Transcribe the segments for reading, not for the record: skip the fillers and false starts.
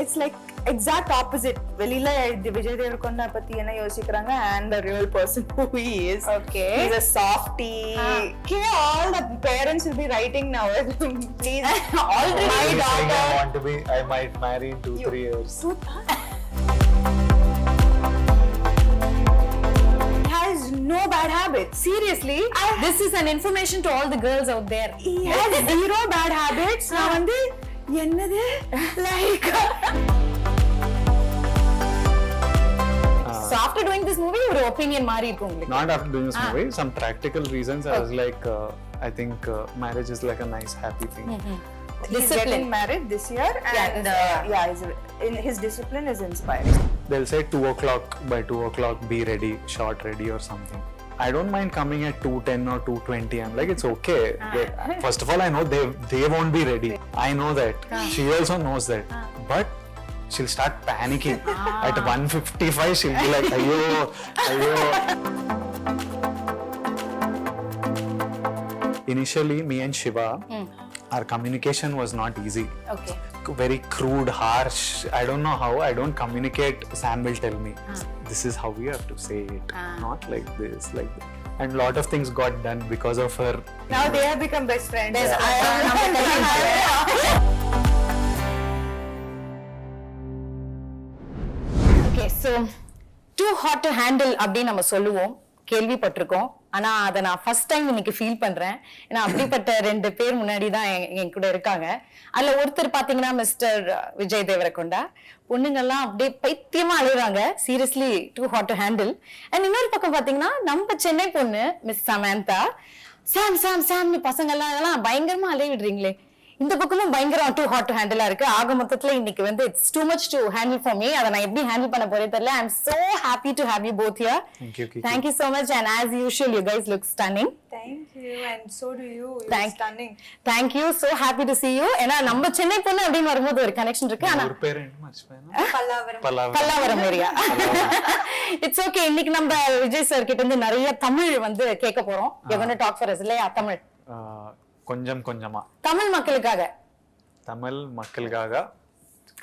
it's like exact opposite. வெளியில விஜய் தேவரகொண்டா பத்தி என்ன யோசிக்கிறாங்க and the real person who he is. Okay. He's a softie. Here all the parents will be writing now. Please, already my daughter. I might marry in 2-3 years. Has no bad habits. Seriously, This is an information to all the girls out there. he has zero bad habits. நான் வந்து என்னது like So after doing this movie, your opinion மாறி இருக்கு உங்களுக்கு. Not after doing this movie, some practical reasons. I was like, I think marriage is like a nice, happy thing. he's getting married this year and his discipline is inspiring. They'll say 2 o'clock, by 2 o'clock be ready, shot ready or something. I don't mind coming at 2:10 or 2:20. I'm like, it's okay. First of all, I know they won't be ready. I know that. She also knows that. But she'll start panicking. At 1:55, she'll be like, ayyo. Initially, me and Shiva, our communication was not easy. Okay. Very crude, harsh. I don't know how. I don't communicate. Sam will tell me, this is how we have to say it. Not like this, like that. And a lot of things got done because of her. Now they have become best friends. Okay, so too hot to handle அப்படின்னு நம்ம சொல்லுவோம், கேள்விப்பட்டிருக்கோம். ஆனா அதை நான் first time இன்னைக்கு feel பண்றேன். ஏன்னா அப்படிப்பட்ட 2 பேர் முன்னாடி தான் என் கூட இருக்காங்க. அதுல ஒருத்தர் பாத்தீங்கன்னா மிஸ்டர் விஜய் தேவரகொண்டா. பொண்ணுங்கெல்லாம் அப்படியே பைத்தியமா அழுகுறாங்க. Seriously too hot to handle. And இன்னொரு பக்கம் பாத்தீங்கன்னா நம்ம சென்னை பொண்ணு மிஸ் சமந்தா, சாம்னு பசங்க எல்லாம் பயங்கரமா அலைய விடுறீங்களே. இந்த பக்கமும் பயங்கரம் டூ ஹாட் டு ஹேண்டிலா இருக்கு. ஆக மொத்தத்துல இன்னைக்கு வந்து it's too much to handle for me. அதை நான் எப்படி ஹேண்டில் பண்ண போறேன் தெரியல. I am so happy to have you both here. Thank you so much, and as usual you guys look stunning. Thank you, and so do you. Stunning. Thank you, so happy to see you. ஏன்னா நம்ம சென்னை பொண்ணு அப்படின்னு வரும்போது ஒரு connection இருக்கு. ஆனா ஒரு பேர் என்ன மர்ச்சிப்பேனா? பல்லாவரம் ஏரியா. It's okay. இன்னைக்கு நம்ம விஜய் சார் கிட்ட இருந்து நிறைய தமிழ் வந்து கேட்க போறோம். You're going to talk for us இல்லையா? தமிழ் கொஞ்சமா தமிழ் மக்களுக்காக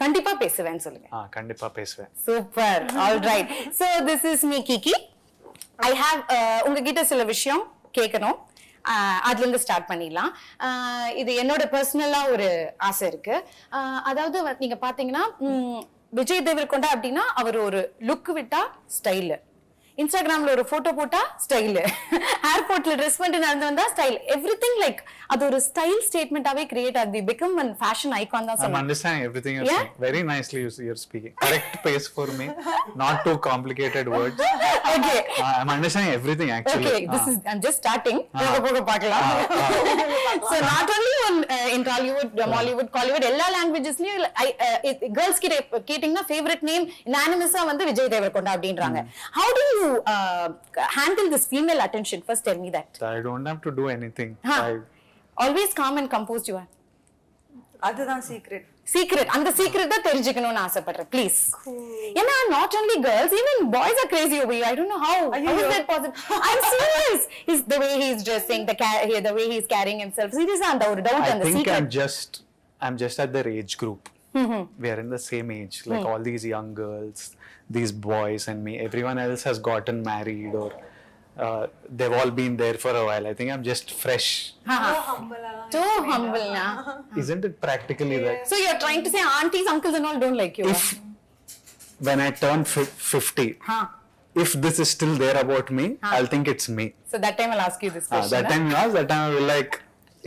கண்டிப்பா பேசுவேன்னு சொல்லுங்க. கண்டிப்பா பேசுவேன். Super. All right. So this is me Kiki. I have உங்ககிட்ட சில விஷயம் கேட்கணும். அதுல இருந்து ஸ்டார்ட் பண்ணிடலாம். இது என்னோட பர்சனலா ஒரு ஆசை இருக்கு. அதாவது நீங்க பாத்தீங்கன்னா விஜய் தேவரகொண்டா அப்படின்னா அவர் ஒரு லுக் விட்டா ஸ்டைல், இன்ஸ்டாகிராம்ல ஒரு போட்டோ போட்டா ஸ்டைல், ஏர்போர்ட்ல ட்ரெஸ் பண்ணிட்டு நடந்து வந்தா ஸ்டைல், எவ்ரிதிங் லைக் அது ஒரு ஸ்டைல் ஸ்டேட்மெண்டாவே கிரியேட் ஆகுது. become a fashion icon தான் சொல்லுவாங்க. I'm understanding everything you're saying. Very nicely you're speaking. Correct pace for me. Not too complicated words. Okay. I'm understanding everything actually. Okay, this is I'm just starting. போக பார்க்கலாம். So not only in Tollywood, Mollywood, எல்லா languagesலயும் girls கிட்ட கேட்டிங்கன்னா favorite name unanimous-ஆ வந்து விஜய் தேவரகொண்டா அப்படின்றாங்க. How do you handle this female attention? First tell me that. I don't have to do anything. Always calm and composed you are. அதுதான் secret அந்த secret தான் தெரிஞ்சுக்கணும்னு ஆசைப்படுறேன் ப்ளீஸ். ஏன்னா not only girls, even boys are crazy over you. I don't know how is that possible. I'm serious. Is the way he is dressing, the way he is carrying himself. Seriously, and ஒரு doubt and the secret. I'm just at their age group. We are in the same age, like all these young girls, these boys and me. Everyone else has gotten married or they've all been there for a while. I think I'm just fresh. Too humble na. Isn't it practically that? So you're trying to say aunties, uncles and all don't like you? When I turn 50, if this is still there about me, I'll think it's me. So that time I'll ask you this question. That time I will like,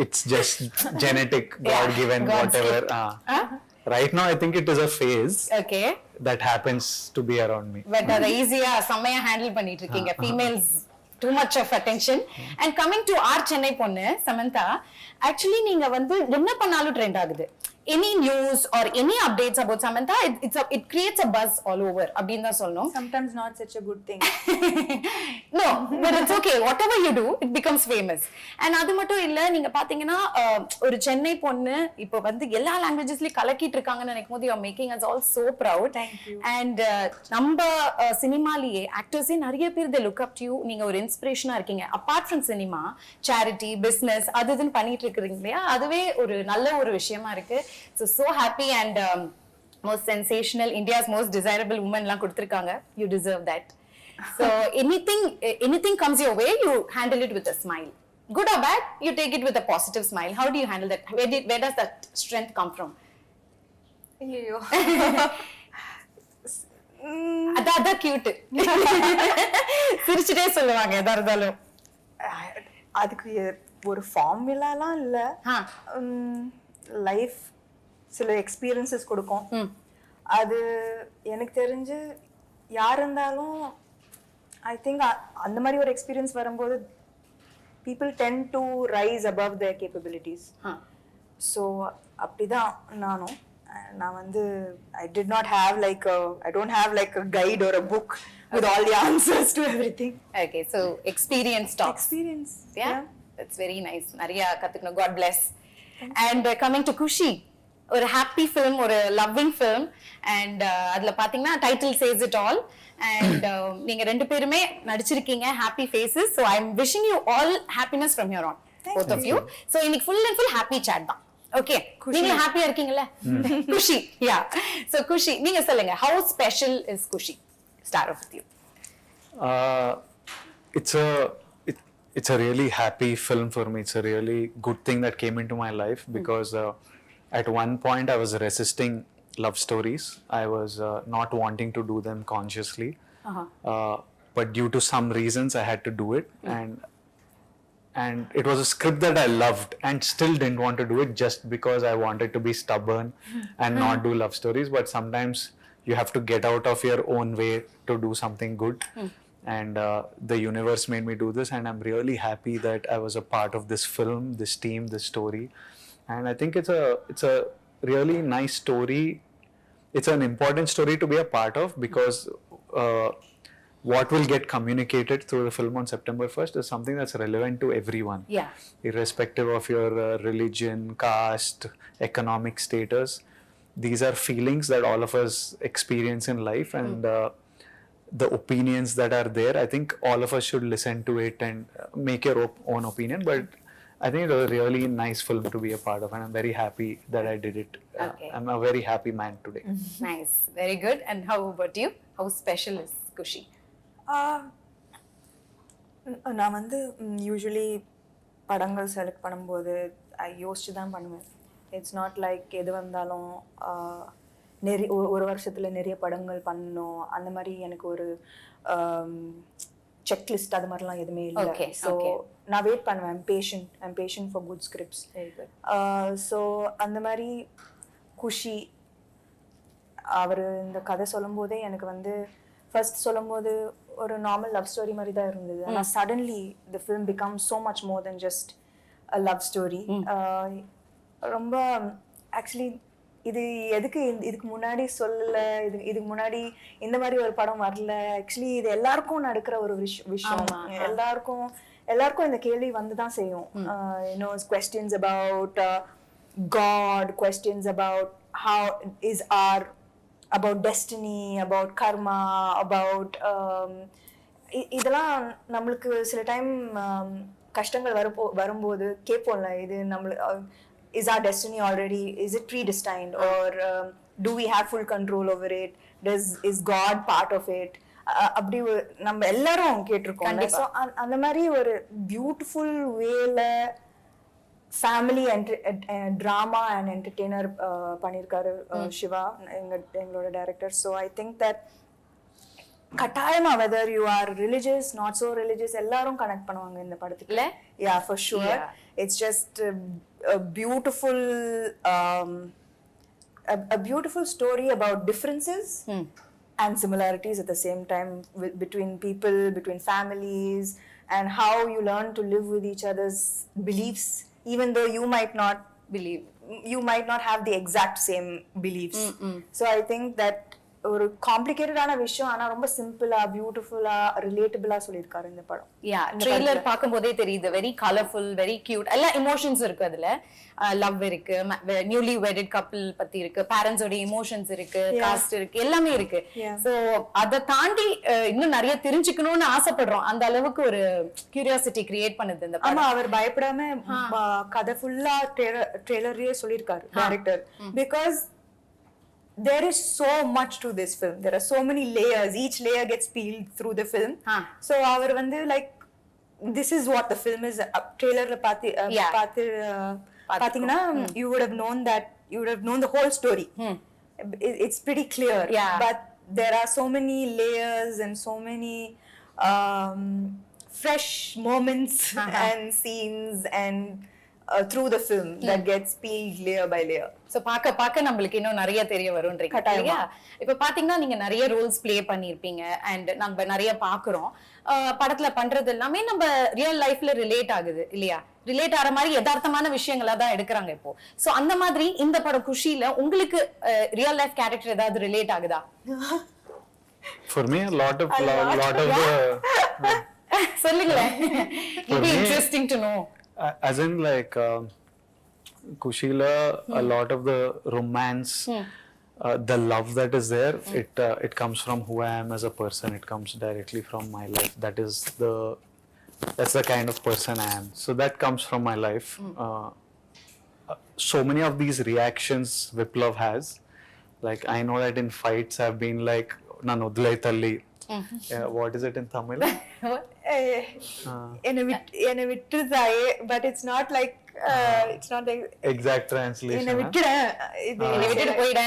it's just genetic, God given, whatever. Right now I think it is a phase. Okay. That happens to be around me. But அதை ஈஸியா செம்மையா handle பண்ணிட்டு இருக்கீங்க. Females too much of attention. And coming to our Chennai பொண்ணு Samantha, actually நீங்க வந்து என்ன பண்ணாலும் ட்ரெண்ட் ஆகுது. Any news or any updates about Samantha, it creates a buzz all over. அப்படினு தான் சொல்லணும். Sometimes not such a good thing. No, but it's okay. Whatever you do, it becomes famous. And அது மட்டும் இல்ல, நீங்க பாத்தீங்கன்னா ஒரு சென்னை பொண்ணு இப்போ வந்து எல்லா லாங்குவேஜஸ்லயும் கலக்கிட்டு இருக்காங்கன்னு நினைக்கும்போது you are making us all so proud. Thank you. And நம்ம சினிமாலியே ஆக்டர்ஸே நிறைய பேர் they look up to you. நீங்க ஒரு இன்ஸ்பிரேஷனா இருக்கீங்க. Apart from cinema, charity, business அதுன்னு பண்ணிட்டு இருக்கீங்க இல்லையா, அதுவே ஒரு நல்ல ஒரு விஷயமா இருக்கு. So happy and most sensational, India's most desirable woman la kuduthirukanga. You deserve that. So anything comes your way, you handle it with a smile. Good or bad, you take it with a positive smile. How do you handle that? Where does that strength come from? ஐயோ அதான் cute. சிரிச்சிட்டே சொல்லுவாங்க எதா இருந்தாலும். அதுக்கு ஒரு ஃபார்முலாலாம் இல்ல. Life சில எக்ஸ்பீரியன்சஸ் கொடுக்கும். அது எனக்கு தெரிஞ்சு யார் இருந்தாலும் ஐ திங்க் அந்த மாதிரி ஒரு எக்ஸ்பீரியன்ஸ் வரும்போது people tend to rise above their capabilities. So அப்படிதான் நானும். நான் வந்து I did not have like I don't have like a guide or a book with all the answers to everything. Okay, so experience talks. Experience. Yeah, that's very nice. Nariya kathukano. God bless. And coming to Kushi, ஒரு happy film, ஒரு loving film, and அதுல பாத்தீங்கன்னா title says it all. And நீங்க ரெண்டு பேருமே நடிச்சிருக்கீங்க, happy faces. So I'm wishing you all happiness from here on, both of you. So இன்னைக்கு full and full happy chat தான். Okay, நீங்க ஹாப்பியா இருக்கீங்கல்ல? Kushi, yeah. So Kushi, நீங்க சொல்லுங்க, how special is Kushi? Start off with you. It's a really happy film for me. It's a really good thing that came into my life because at one point I was resisting love stories. I was not wanting to do them consciously, but due to some reasons I had to do it, and it was a script that I loved and still didn't want to do it just because I wanted to be stubborn and not do love stories. But sometimes you have to get out of your own way to do something good. And the universe made me do this, and I'm really happy that I was a part of this film, this team, this story. And I think it's a really nice story. It's an important story to be a part of because what will get communicated through the film on September 1st is something that's relevant to everyone. Yeah. Irrespective of your religion, caste, economic status. These are feelings that all of us experience in life, and the opinions that are there, I think all of us should listen to it and make your own opinion. But I think it was a really nice film to be a part of, and I'm very happy that I did it. Okay. I'm a very happy man today. Nice, very good. And how about you? How special is Kushi? நான் வந்து usually படங்கள் select பண்ணும்போது யோசிச்சு தான் பண்ணுவேன். It's not like எது வந்தாலும் நிறைய ஒரு வருஷத்துல நிறைய படங்கள் பண்ணணும் அந்த மாதிரி எனக்கு ஒரு செக்லிஸ்ட் அது மாதிரிலாம் எதுவுமே இல்லை. ஸோ நான் வெயிட் பண்ணுவேன். I'm patient for good scripts. So அந்த மாதிரி குஷி அவர் இந்த கதை சொல்லும் போதே எனக்கு வந்து ஃபர்ஸ்ட் சொல்லும் போது ஒரு நார்மல் லவ் ஸ்டோரி மாதிரி தான் இருந்தது. ஆனால் suddenly the film become so much more then just a love story. ரொம்ப ஆக்சுவலி இது எதுக்கு இதுக்கு முன்னாடி சொல்லல, இதுக்கு முன்னாடி இந்த மாதிரி ஒரு படம் வரல. ஆக்சுவலி இது எல்லாருக்கும் நடக்கிற ஒரு விஷயம். எல்லாருக்கும் இந்த கேள்வி வந்துதான் செய்யும். questions about God, questions about how is our, about destiny, about karma, about இதெல்லாம் நம்மளுக்கு சில டைம் கஷ்டங்கள் வரும்போது கேட்போம்ல, இது நம்மளுக்கு is our destiny already, is it predestined, or do we have full control over it, is God part of it? அப்படி நம்ம எல்லாரும் கேட்டிருக்கோம். ஸோ அந்த மாதிரி ஒரு பியூட்டிஃபுல் வேல ஃபேமிலி ட்ராமா அண்ட் என்டர்டெய்னர் பண்ணியிருக்காரு சிவா, எங்களோட director. So I think that கட்டாயமா whether you are religious not so religious எல்லாரும் கனெக்ட் பண்ணுவாங்க இந்த படத்துக்குள்ள. Yeah for sure. It's just a beautiful story about differences and similarities at the same time between people, between families, and how you learn to live with each other's beliefs, even though you might not have the exact same beliefs. So I think that ஒரு காம்ப்ளிகேட்டடான விஷயம் ஆனா ரொம்ப சிம்பிளா பியூட்டிஃபுல்லா ரிலேட்டபிளா சொல்லிருக்காரு இந்த படம். யா, trailer பாக்கும்போதே தெரியுது. Very colourful, very cute. எல்லா எமோஷன்ஸ் இருக்கு அதுல. லவ் இருக்கு, நியூலி வெட்டட் கப்பிள் பத்தி இருக்கு, பேரண்ட்ஸோட எமோஷன்ஸ் இருக்கு, காஸ்ட் இருக்கு, எல்லாமே இருக்கு. சோ அத தாண்டி இன்னும் நிறைய தெரிஞ்சுக்கணும்னு ஆசைப்படுறோம். அந்த அளவுக்கு ஒரு கியூரியாசிட்டி கிரியேட் பண்ணுது இந்த படம். ஆமா, அவர் பயப்படாம கதை ஃபுல்லா ட்ரெய்லர்லயே சொல்லிருக்காரு director. Because there is so much to this film. There are so many layers. Each layer gets peeled through the film. So our vandu like this is what the film is. Trailer la pathina you would have known that, you would have known the whole story. It's pretty clear. But there are so many layers and so many fresh moments and scenes and through the film that gets peeled layer by layer. So பாக்க நம்மளுக்கு இன்னும் நிறைய தெரிய வரும்ன்றீங்க இல்லையா? இப்ப பாத்தீங்கன்னா நீங்க நிறைய ரோல்ஸ் ப்ளே பண்ணிருப்பீங்க அண்ட் நம்ம நிறைய பாக்குறோம். படத்துல பண்றது எல்லாமே நம்ம ரியல் லைஃப்ல ரிலேட் ஆகுது இல்லையா? ரிலேட் ஆற மாதிரி யதார்த்தமான விஷயங்களா தான் எடுக்கிறாங்க இப்போ. சோ அந்த மாதிரி இந்த படம் குஷில உங்களுக்கு ரியல் லைஃப் கேரக்டர் ஏதாவது ரிலேட் ஆகுதா? For me, a lot of the சொல்லுங்களேன். It'll be interesting to know. As in like Kushila, a lot of the romance, the love that is there, it comes from who I am as a person. It comes directly from my life. That's the kind of person I am. So that comes from my life. So many of these reactions Viplav has, like I know that in fights I've been like nanu dlai talli. What is it in Tamil? ena vittudaye, but it's not like it's not like exact translation. ena vittu poida.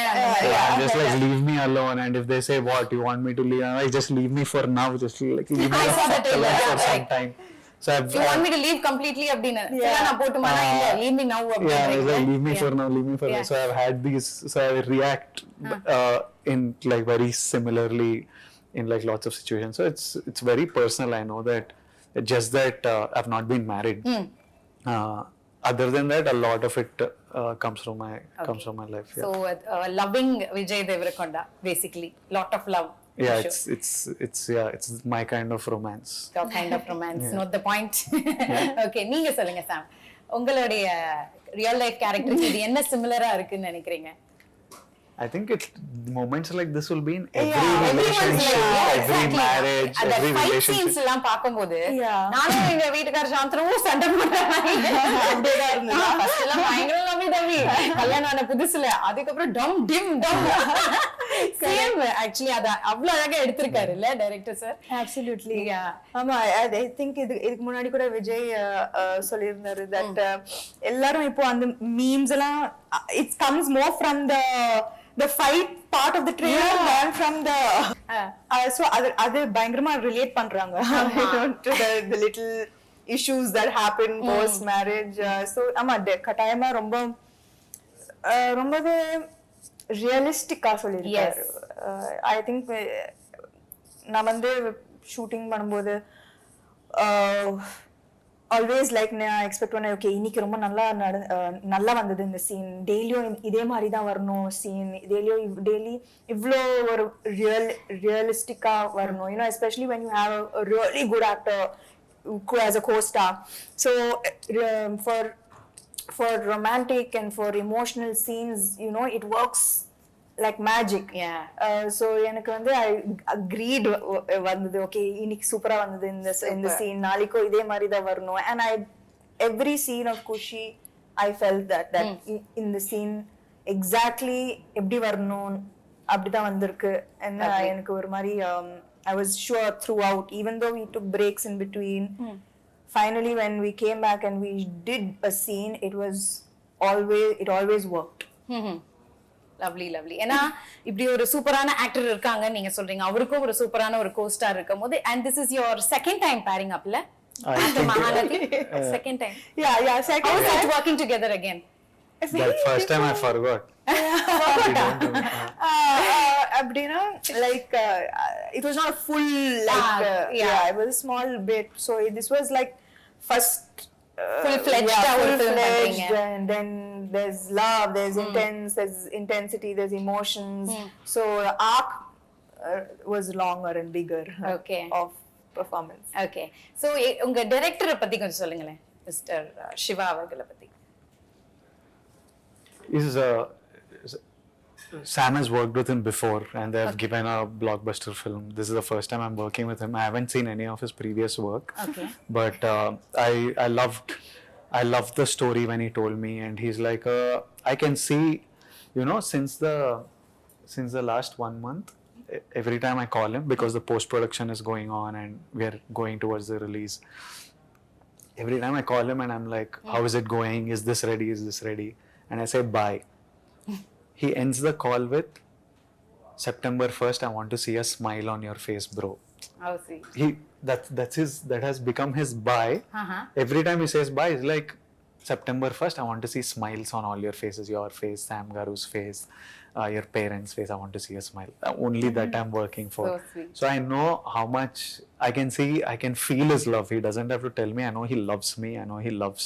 Just like leave me alone, and if they say what you want me to leave, I'm like just leave me for now, just like leave me for some time. So you want me to leave completely abdina na potumana illa leave me now abdina like leave me for now, leave me for now. So I've had these, so I react in like very similarly in like lots of situations. So it's very personal. I know that, just that I've not been married. Other than that, a lot of it comes from my life. So loving Vijay Devarakonda, basically lot of love. Yeah, it's my kind of romance. Your kind of romance. Not the point. Okay, நீங்க சொல்லுங்க சாம், உங்களுடைய real life கேரக்டருக்கு இது என்ன சிமிலரா இருக்குன்னு நினைக்கிறீங்க? I think it's moments like this will be in every relationship, every marriage, every relationship. Scenes எல்லாம் பாக்கும்போது நானும் எங்க வீட்டுக்கார சாந்தரும் சண்டை போடுறாங்க. அப்படிதான் இருந்தது. ஃபர்ஸ்ட் எல்லாம் பயங்கர லவ்வி தம்பி. கல்யாணம் ஆன புதுசுல அதுக்கப்புறம் டம் டிம் டம். சேம் ஆக்சுவலி அத அவ்வளவு அழகா எடுத்திருக்காரு இல்ல டைரக்டர் சார்? Absolutely. ஆமா, I think இதுக்கு முன்னாடி கூட விஜய் சொல்லியிருந்தாரு that எல்லாரும் இப்போ அந்த மீம்ஸ் எல்லாம் it comes more from the fight part of the trailer than from the so அது பயங்கரமா ரிலேட் பண்றாங்க to the little issues that happen post marriage. So ஆமா கட்டாயமா ரொம்பவே ரியலிஸ்டிக்கா சொல்லிருக்காரு. I think நான் வந்து ஷூட்டிங் பண்ணும்போது ஆல்வேஸ் லைக் நான் எக்ஸ்பெக்ட் பண்ணேன், ஓகே இன்னைக்கு ரொம்ப நல்லா வந்தது இந்த சீன், டெய்லியும் இதே மாதிரி தான் வரணும் சீன், டெய்லி இவ்வளோ ஒரு ரியலிஸ்டிக்கா வரணும், you know especially when you have a really good actor as a co-star. So for romantic and for emotional scenes, you know, it works like magic. So எனக்கு வந்து I agreed வந்தது, ஓகே இன்னைக்கு சூப்பரா வந்தது இந்த சீன், நாளைக்கு இதே மாதிரி தான் வரணும். And every scene of Kushi I felt that in the scene exactly எப்படி வரணும் அப்படிதான் வந்திருக்கு. And எனக்கு ஒரு மாதிரி I was sure throughout, even though we took breaks in between, finally when we came back and we did a scene, it always worked. Lovely ஏன்னா இப்படி ஒரு சூப்பரான ஆக்டர் இருக்காங்க நீங்க சொல்றீங்க, அவருக்கும் ஒரு சூப்பரான ஒரு கோஸ்டார் இருக்கும் போது, and this is your second time pairing up la after Mahanati? Second time. Yeah, second time. How is it working together again? That first time I forgot. Abdina, like it was not a full like it was a small bit, so this was like first full-fledged, and then there's love, there's intensity, there's emotions. So the arc was longer and bigger of performance. Okay, so unga director பத்தி கொஞ்சம் சொல்லுங்களேன், mister Siva அவர்களை பத்தி. Sam has worked with him before, and they have given a blockbuster film. This is the first time I'm working with him. I haven't seen any of his previous work, but I loved the story when he told me, and he's like, I can see, you know, since since the last 1 month, every time I call him, because the post-production is going on and we are going towards the release, every time I call him and I'm like, how is it going? Is this ready? Is this ready? And I say, bye. He ends the call with, September 1st, I want to see a smile on your face, bro. Oh, see. That has become his bye. Every time he says bye, it's like, September 1st, I want to see smiles on all your faces, your face, Sam Garu's face, your parents' face. I want to see a smile. Only that I'm working for. So sweet. So I know how much I can see, I can feel his love. He doesn't have to tell me. I know he loves me. I know he loves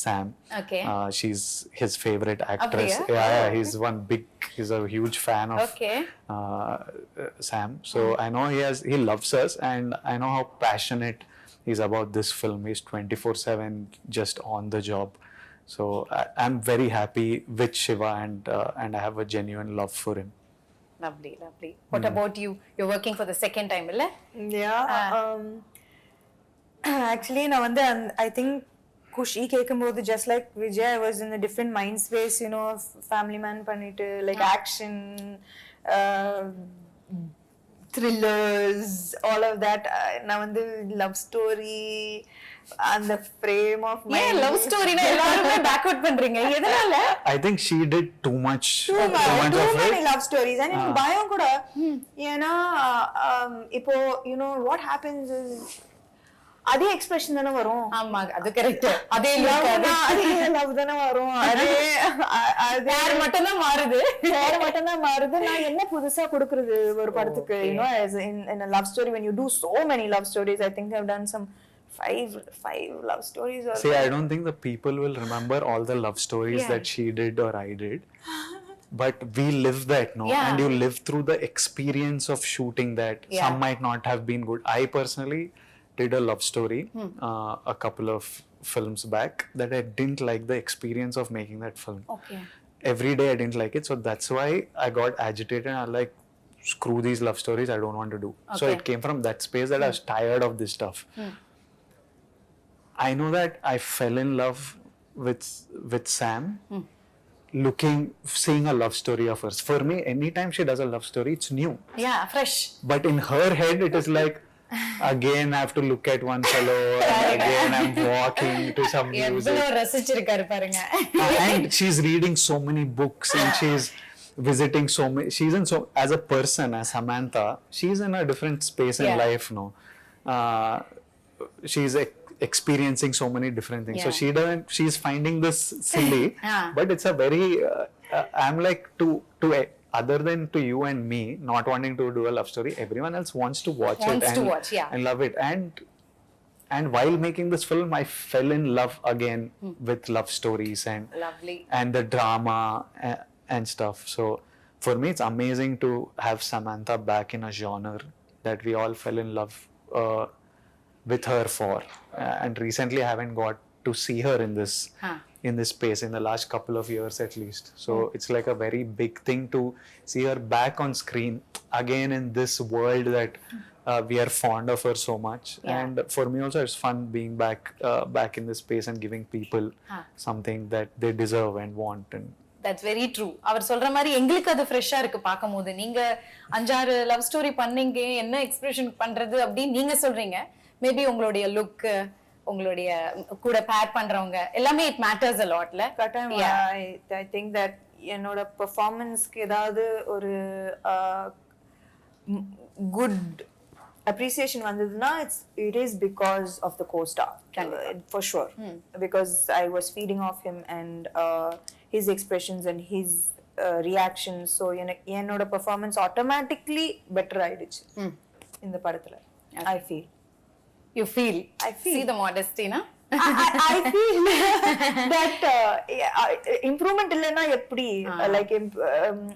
Sam. Okay. She's his favorite actress. Priya? Yeah, he's a huge fan of Okay. Sam. So I know he loves us, and I know how passionate he's about this film. He's 24/7 just on the job. So I'm very happy with Shiva, and I have a genuine love for him. Lovely, lovely. What about you? You're working for the second time, illa? Yeah. Actually, I think Kushi கேக்கும்போது just like Vijay, I was in a different mind space, you know, family man பண்ணிட்டு, like action, thrillers, all of that. நான் love story, and the frame of my love story na எல்லாருமே backward பண்றீங்க எதனால? I think she did too much too of many it. love stories, and எனக்கு பயம் கூட ஏன்னா இப்போ you know what happens is அதே எக்ஸ்பிரஷன் தானே வரும். ஆமா அது கரெக்ட். அதே லவ் தானே வரும். அதே பேர் மட்டும் தான் மாறுது. பேர் மட்டும் தான் மாறுது. நான் என்ன புதுசா கொடுக்கிறது ஒரு படத்துக்கு? You know, as in a love story, when you do so many love stories, I think I've done some five love stories. Or See, I don't think the people will remember all the love stories that she did or I did. But we live that, no? Yeah. And you live through the experience of shooting that. Yeah. Some might not have been good. I personally did a love story a couple of films back that I didn't like the experience of making that film. Okay. Every day I didn't like it, so that's why I got agitated and I like, screw these love stories, I don't want to do. So it came from that space that I was tired of this stuff. I know that I fell in love with Sam seeing a love story of hers. For me, anytime she does a love story, it's new. Yeah, fresh. But in her head, it is like, again I have to look at one fellow, and again I'm walking to some music. எவ்வளவு ரசிச்சிருக்காரு பாருங்க. And she's reading so many books, and she's visiting so many. She's in as a person, as Samantha, she's in a different space in life, no. She's experiencing so many different things. So she's finding this silly, but it's a very I'm like to other than to you and me not wanting to do a love story, everyone else wants to watch it and love it. And while making this film, I fell in love again with love stories and the drama and stuff. So for me, it's amazing to have Samantha back in a genre that we all fell in love with her for. And recently I haven't got to see her in this space in the last couple of years at least. So it's like a very big thing to see her back on screen again in this world that we are fond of her so much. And for me also, it's fun being back in this space and giving people something that they deserve and want. And that's very true. அவர் சொல்ற மாதிரி எங்களுக்கு அது ஃப்ரெஷ்ஷா இருக்கு பாக்கும்போது. நீங்க 5-6 love story பண்ணீங்க, என்ன எக்ஸ்பிரஷன் பண்றது அப்படி நீங்க சொல்றீங்க. மேபி உங்களுடைய லுக், உங்களுடைய கூட பேர் பண்றவங்க எல்லாமே it matters a lot ல. I think that என்னோட பெர்ஃபார்மன்ஸ்க்கு ஏதாவது ஒரு good appreciation வந்ததுன்னா it is because of the co-star, for sure. Because I was feeding off him and his expressions and his reactions. So என்னோட performance automatically better ஆயிடுச்சு இந்த படத்துல. I feel. You feel. See the modesty, na? I feel that improvement illena eppadi, like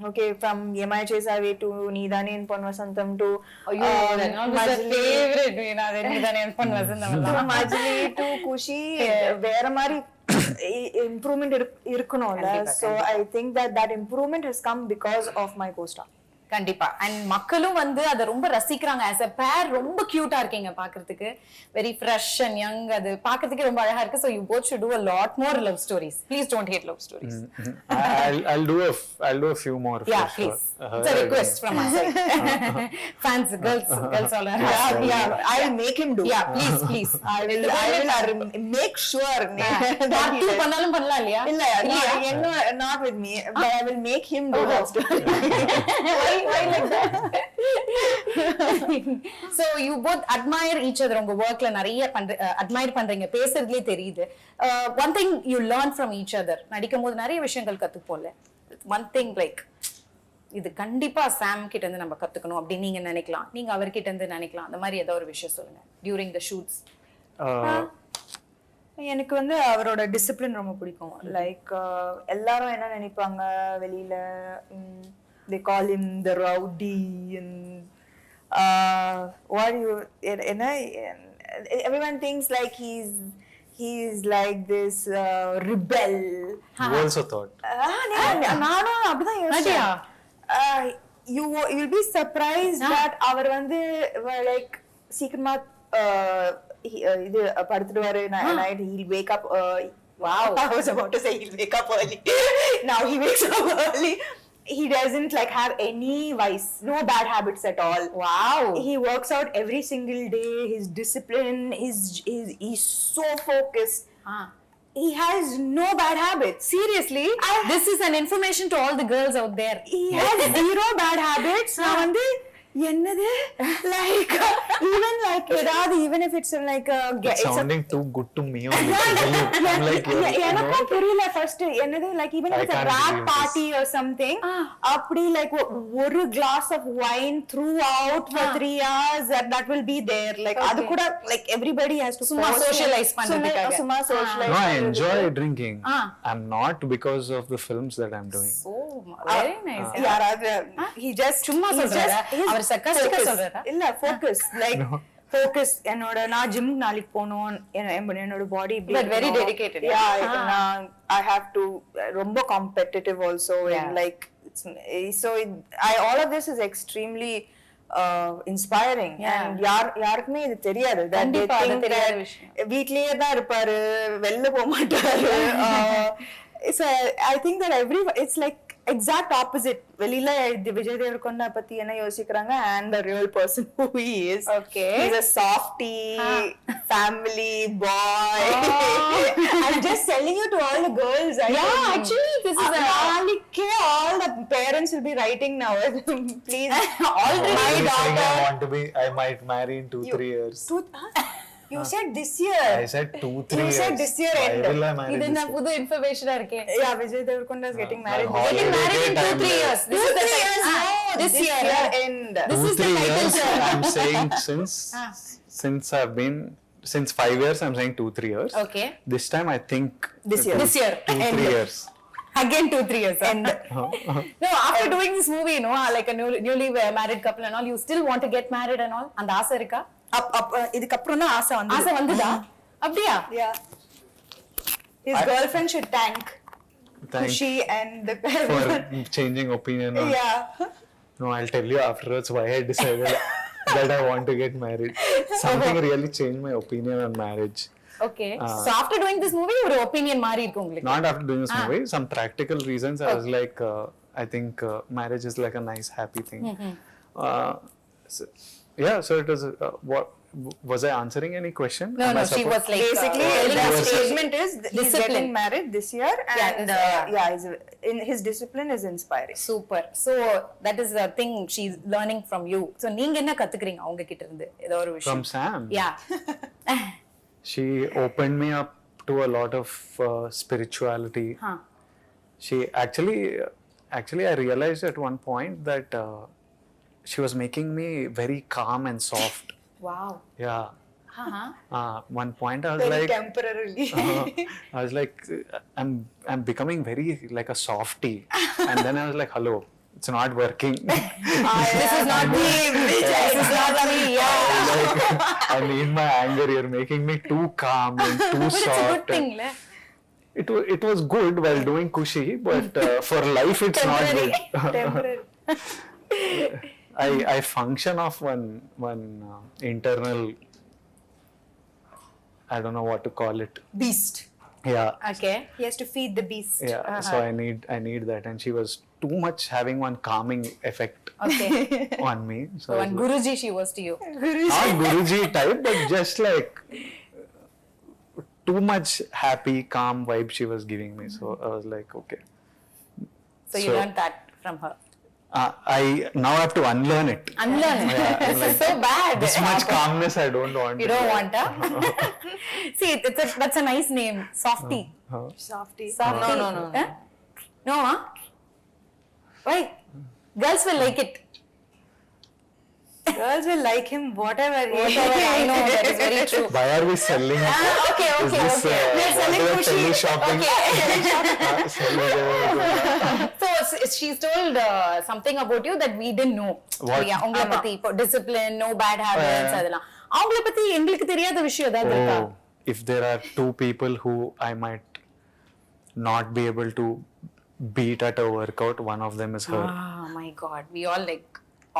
okay, from Yemai Chesave to Needane in Ponvasantham to that was the favorite, Needane in Ponvasantham to Majli to Kushi, vera mari improvement irukkunolla. So I think that improvement has come because of my co-star. கண்டிப்பா. And மக்களும் வந்து அதை ரொம்ப ரசிக்கிறாங்க. As a பேர் ரொம்ப கியூட்டா இருக்கீங்க பாக்குறதுக்கு. Very fresh and young. அது பாக்குறதுக்கு ரொம்ப அழகா இருக்கு. So you both should do a lot more love stories. Please don't hate love stories. I'll do a few more. Yeah, please. It's a request from us. Fans, girls all are. Yeah, I'll make him do. Yeah, please. I will make sure. Part 2 பண்ணாலும் பண்ணலாம் இல்லையா? இல்ல, not with me, but I will make him do that story. Why like that? So you both admire each other. உங்க workல நிறைய admire பண்றீங்க, பேசுறதுலயே தெரியுது. One thing you learn from each other. நடிக்கும்போது நிறைய விஷயங்கள் கத்துப்போம்ல. One thing like இது கண்டிப்பா சாம் கிட்ட இருந்து நம்ம கத்துக்கணும் அப்படி நீங்க நினைக்கலாம், நீங்க அவர்கிட்ட இருந்து நினைக்கலாம், அந்த மாதிரி ஏதோ ஒரு விஷயம் சொல்லுங்க during the shoots. எனக்கு வந்து அவரோட டிசிப்ளின் ரொம்ப பிடிக்கும். லைக் எல்லாரும் என்ன நினைப்பாங்க வெளியில, they call him the rowdy and what you everyone thinks like he's like this rebel. You also thought. நானும் அப்படிதான் யோசிச்சேன். You'll be surprised that அவர் வந்து like சீக்கிரமா இது படுத்துடுவாரு. Night he'll wake up. Wow, I was about to say he'll wake up early. Now he wakes up early. He doesn't like have any vice, no bad habits at all. Wow. He works out every single day. His discipline, he's so focused. He has no bad habits. Seriously, this is an information to all the girls out there. He has zero bad habits. நான் வந்து என்னது like even if it's like it's sounding too good to me only. I'm like எனக்கு புரியல first என்னது like even if it's a rap party or something அப்படி like ஒரு glass of wine throughout for 3 hours that will be there like அது கூட like everybody has to socialize பண்றதுக்காக. Socialize. No, I enjoy drinking. I'm not because of the films that I'm doing. Oh, very nice. யாராவது he just சும்மா சொல்றாரா? அவர் சர்க்காஸ்டிக்கா சொல்றாரா? இல்ல focus like focus. என்னோட நான் ஜிம் நாளைக்கு போணும், என்னோட பாடி இப்படி but very dedicated. I have to ரொம்ப competitive also and like all of this is extremely inspiring. And யாருக்குமே இது தெரியாது. வீட்லயே தான் இருப்பாரு, வெளில போக மாட்டாரு. So I think that it's like exact opposite. வெளியில விஜய் தேவரகொண்டா பத்தி என்ன யோசிக்கிறாங்க and the real person who he is. Okay. He's a softie, family boy. I'm just telling you to all the girls. Actually this is all the parents will be writing now. Please, all my daughter. I might marry in 2-3 years. You said this year. I said 2-3 years. You said this year end. Why will I marry இது this என்ன year? புது information இருக்கே. Yeah, Vijay Devarakonda is getting married. Getting married in 2-3 years. This is the years. this year end. This is the 2-3 title. years. I'm saying since 5 years I'm saying 2-3 years. Okay. This time I think This year. 2-3 years. Again 2-3 years. No, after doing this movie, like a newly married couple and all, you still want to get married and all? அந்த ஆசை இருக்கா? இதுக்கு அப்புறம் தான் ஆசை வந்துதா? அப்படியா? Yeah. His girlfriend should thank Kushi and the for changing opinion. Yeah. No, I'll tell you afterwards why I decided that I want to get married. Something really changed my opinion on marriage. Okay. So after doing this movie, your opinion மாறி இருக்கு உங்களுக்கு? Not after doing this movie. Some practical reasons. I was like, I think marriage is like a nice, happy thing. So it was. What was I answering any question? No, she was like basically the statement is he's getting married this year and his discipline is inspiring. Super. So that is the thing she's learning from you. So நீங்க என்ன கத்துக்கிறீங்க அவங்க கிட்ட இருந்து ஏதோ ஒரு விஷயம்? From Sam. Yeah. She opened me up to a lot of spirituality. She actually I realized at one point that she was making me very calm and soft. Wow. Yeah. One point I was very like temporarily. I was like I'm becoming very like a softie. And then I was like, hello, it's not working. This is not me. This is not me. Yeah. Like, I need my anger. You're making me too calm and too but soft. It's a good thing, It was good while doing Kushi, but for life it's not good. Temporary. I function off one internal, I don't know what to call it. Beast. Yeah. Okay. He has to feed the beast. Yeah. So I need that, and she was too much having one calming effect Okay. on me. So one Guruji she was to you. Not Guruji type, but just like too much happy, calm vibe she was giving me. So I was like, okay. So you learned that from her. I now have to unlearn it. Unlearn it. Yeah, This like, is so bad. This much calmness I don't want. You don't want, huh? See, that's a nice name. Softy. Softy. Softy. No. Huh? No, huh? Why? Girls will like it. Girls will like him whatever. I know, that is very true. Why are we selling it? Okay. Is this, We're selling Kushi. teleshopping? Okay. Selling So she's told something about you that we didn't know. What? Yeah, உங்களை பத்தி இப்போ discipline, no bad habits அதெல்லாம். அவங்கள பத்தி எங்களுக்கு தெரியாத விஷயம் ஏதாவது இருக்கா? Oh, if there are two people who I might not be able to beat at a workout, one of them is her. Oh my god, we all like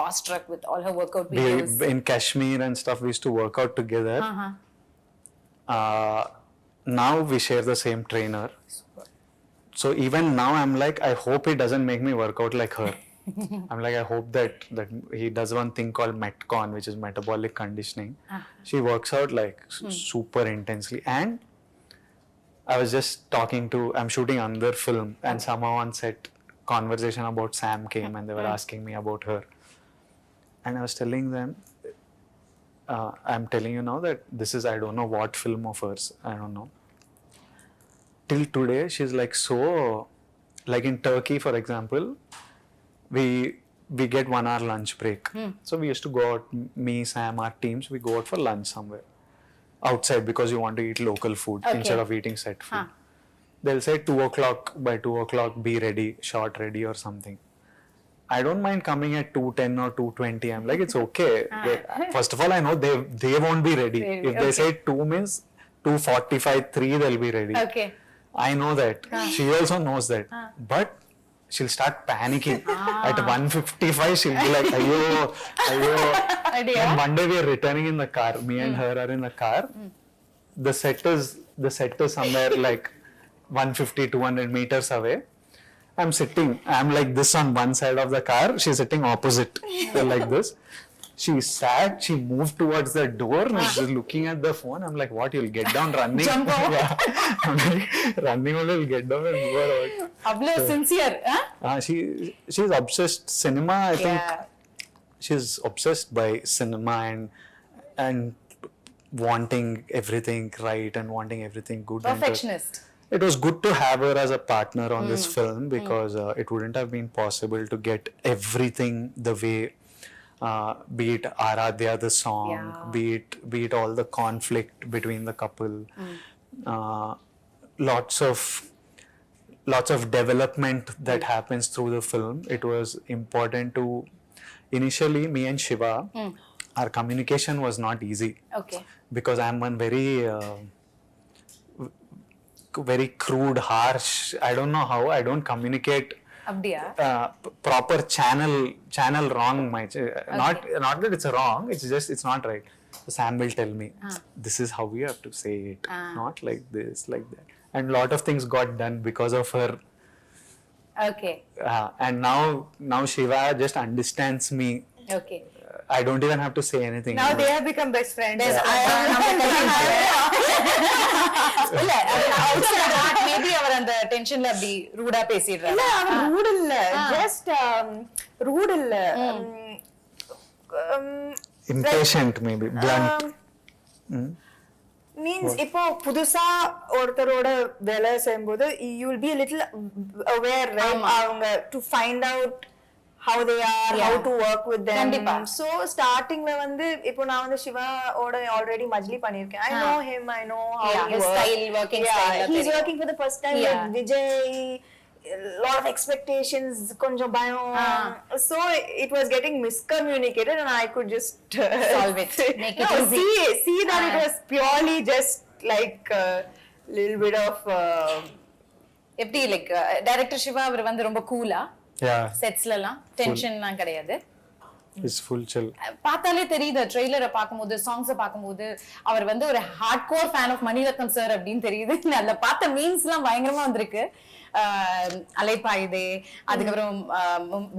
awestruck with all her workout videos. In Kashmir and stuff, we used to work out together. Now we share the same trainer. So even now I'm like, I hope he doesn't make me work out like her. I'm like, I hope that he does one thing called Metcon, which is metabolic conditioning. She works out like super intensely. And I was just I'm shooting another film, and somehow on set, conversation about Sam came, and they were asking me about her. And I was telling them, I'm telling you now that this is, I don't know what film of hers, I don't know. Till today, she's like so, like in Turkey, for example, we get 1 hour lunch break. So we used to go out, me, Sam, our teams, we go out for lunch somewhere outside because you want to eat local food instead of eating set food. They'll say 2 o'clock, by 2 o'clock, be ready, shot ready or something. I don't mind coming at 2:10 or 2:20. I'm like, it's okay. First of all, I know they won't be ready. If they say 2 means 2:45, 3, they'll be ready. Okay. I know that. She also knows that. But she'll start panicking. At 1:55, she'll be like, ayo. And one day we are returning in the car. Me and her are in the car. The set is somewhere like 150, 200 meters away. I'm sitting, I'm like this on one side of the car, she's sitting opposite, like this. She sat, she moved towards the door and she's looking at the phone. I'm like, what, you'll get down running? Jump out. Yeah. I'm like, running only, you'll get down and move out. Ablo sincere, huh? She's obsessed cinema, I think. She's obsessed by cinema and wanting everything right and wanting everything good. Perfectionist. It was good to have her as a partner on this film because it wouldn't have been possible to get everything the way, be it Aradhya the song, be it all the conflict between the couple, lots of development that happens through the film. It was important to, initially me and Shiva, our communication was not easy. Okay. Because I'm one very crude, harsh, I don't know how, I don't communicate Abdiya? Proper channel wrong. Not that it's wrong, it's just, it's not right. So Sam will tell me, this is how we have to say it, not like this, like that. And a lot of things got done because of her. Okay. And now Shiva just understands me. Okay. I don't even have to say anything. Now they have become best friends. இல்ல maybe அவர் அந்த டென்ஷன்ல அப்படி ரூடா பேசிடுறாரு. இல்ல அவர் root இல்ல, just root இல்ல, impatient maybe, blunt. Means இப்போ புதுசா ஒருத்தரோட வேலை செய்யும்போது you will be a little aware, right? அவங்க to find out how they are, how to work with them. So startingல வந்து இப்போ நான் வந்து சிவா ஓட already மஜ்லி பண்ணிருக்கேன். I know him, I know how he his works. style, working style. He's working for the first time with Vijay. Lot of expectations, konjam bayam. So it was getting miscommunicated and I could just solve it, make it easy. See that it was purely just like a little bit of எப்படி like director Siva அவர் வந்து ரொம்ப கூலா Yeah, செட்ஸ்லலாம் டென்ஷன்லாம் கிடையாது. it's full chill. பார்த்தாலே தெரியுது, ட்ரெய்லரை பார்க்கும்போது, சாங்ஸை பார்க்கும்போது அவர் வந்து ஒரு hard core fan of Mani Ratnam sir அப்படின்னு தெரியுது. அதுல பார்த்த மீன்ஸ்லாம் பயங்கரமா வந்திருக்கு. அலைப்பாயுதே, அதுக்கப்புறம்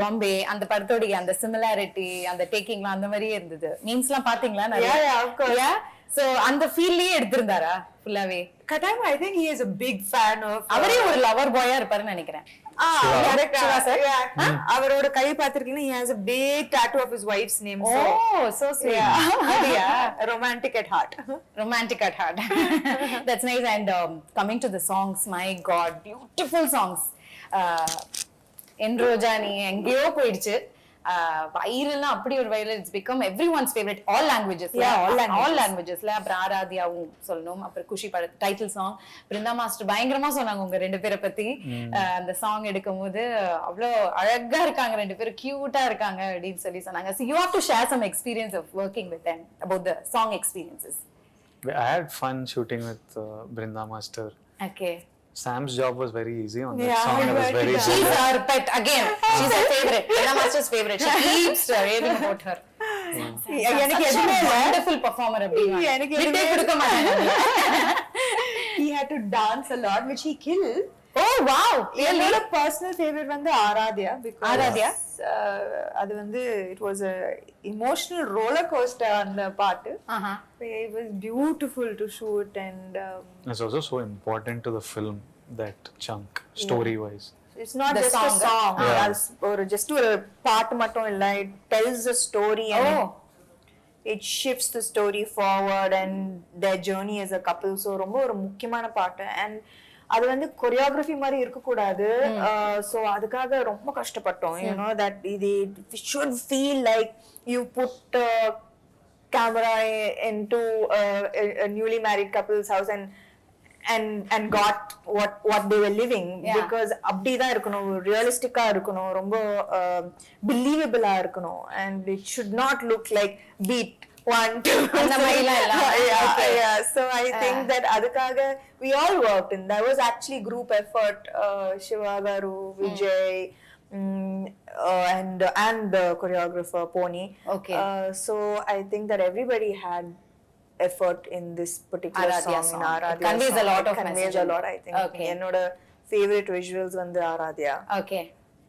பாம்பே, அந்த படத்தோடைய அந்த சிமிலாரிட்டி, அந்த டேக்கிங்லாம் அந்த மாதிரியே இருந்தது. மீன்ஸ்லாம் பாத்தீங்களா? நிறைய. சோ அந்த ஃபீல்லயே எடுத்திருந்தாரா ஃபுல்லாவே? கட்டாயமா. I think he is a big fan of அவரே ஒரு லவர் பாயா இருப்பாருன்னு நினைக்கிறேன். அவரோட கை பாத்திருக்கீங்கன்னா he has a big tattoo of his wife's name. So sweet. Romantic at heart. Romantic at heart. That's nice. And coming to the songs, my God, beautiful songs. Enroja நீ எங்கேயோ போயிடுச்சு. வைரல்னா அப்படி ஒரு viral. It's become everyone's favorite. All languages. All languages. அப்புறம் ஆராத்யாவும் சொல்லணும். அப்புறம் குஷி பட title song. Brinda master பயங்கரமா சொன்னாங்க உங்க ரெண்டு பேரை பத்தி. அந்த சாங் எடுக்கும் போது அவ்வளோ அழகா இருக்காங்க, ரெண்டு பேரும் கியூட்டா இருக்காங்க அப்படின்னு சொல்லி சொன்னாங்க. So you have to share some experience of working with them about the song experiences. I had fun shooting with Brinda Master. Okay. Sam's job was very easy on that song. It was very She's our pet again. She's our favorite. Brinda Master's favorite. She keeps raving about her. எனக்கு எதுவுமே wonderful performer அப்படினா எனக்கு விட்டே கொடுக்க மாட்டாங்க. He had to dance a lot, which he killed. Oh wow. என்னோட personal favorite வந்து Aradhya, because Aradhya அது வந்து it was a emotional roller coaster அந்த பாட்டு. It was beautiful to shoot, and it's also so important to the film, that chunk, story wise. It's not the just a song. Or just ஒரு பாட்டு மட்டும் இல்ல, it tells a story and it shifts the story forward and their journey as a couple. So ரொம்ப ஒரு முக்கியமான பாட்டு. And அது வந்து கொரியோகிராஃபி மாதிரி இருக்க கூடாது. சோ அதுக்காக ரொம்ப கஷ்டப்பட்டோம். You know that it should feel like you put camera into a newly married couple's house and got what they were living. Because அப்படிதான் இருக்கணும், ரியலிஸ்டிக்கா இருக்கணும், ரொம்ப பிலீவபிளா இருக்கணும். And it should not look like beat 1 2 அந்த மாதிரிலாம் இல்ல. So I think that அதுக்காக we all worked, and there was actually group effort. Shiva garu, Vijay, and the choreographer Pony. So I think that everybody had effort in this particular Aradhya song. In Aradhya conveys song. a lot of conveys message. a lot, I think. என்னோட favorite visuals வந்து Aradhya. Okay.